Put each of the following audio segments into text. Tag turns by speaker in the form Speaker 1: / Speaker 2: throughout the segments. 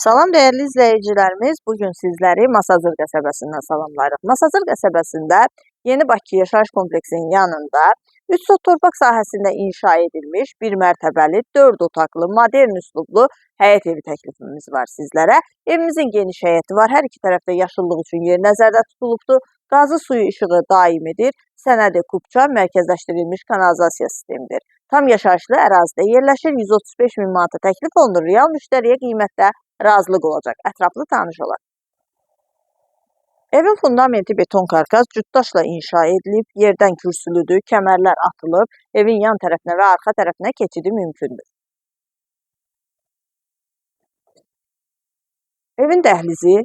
Speaker 1: Salam dəyərli izləyicilərimiz, bugün sizləri Masazır qəsəbəsindən salamlayırıq. Masazır qəsəbəsində Yeni Bakı yaşayış kompleksinin yanında 3 sot torpaq sahəsində inşa edilmiş bir mərtəbəli 4 otaqlı modern üslublu həyət evi təklifimiz var sizlərə. Evimizin geniş həyəti var, hər iki tərəfdə yaşıllıq üçün yer nəzərdə tutulubdur. Qazı suyu işığı daimidir, sənədi kubça, mərkəzləşdirilmiş kanalizasiya sistemidir. Tam yaşayışlı ərazidə yerləşir, 135 min manata təklif olunur, real müştəriyə qiymətdə razılıq olacaq. Ətraflı tanış olaq. Evin fundamenti beton karkas cütdaşla inşa edilib, yerdən kürsülüdür, kəmərlər atılıb, evin yan tərəfinə və arxa tərəfinə keçidi mümkündür. Evin dəhlizi,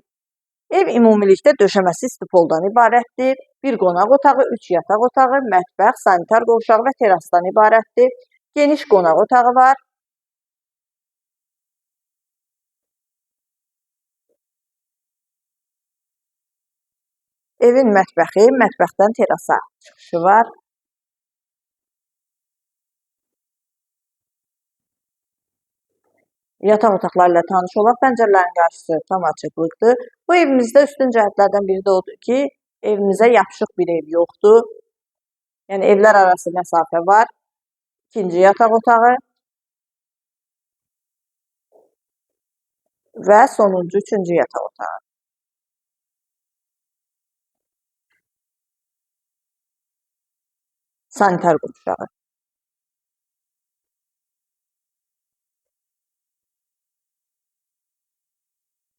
Speaker 1: ev ümumilikdə döşəməsi istipoldan ibarətdir. Bir qonaq otağı, 3 yataq otağı, mətbəx, sanitar qovşağı və terasdan ibarətdir. Geniş qonaq otağı var. Evin mətbəxi, mətbəxdən terasa çıxışı var. Yataq otaqları ilə tanış olaq. Pəncərələrin qarşısı tam açıqlıqdır. Bu evimizdə üstün cəhətlərdən biri də odur ki, evimizə yapışıq bir ev yoxdur. Yəni evlər arası məsafə var. İkinci yataq otağı və sonuncu, üçüncü yataq otağı. Sanitar qovşağı.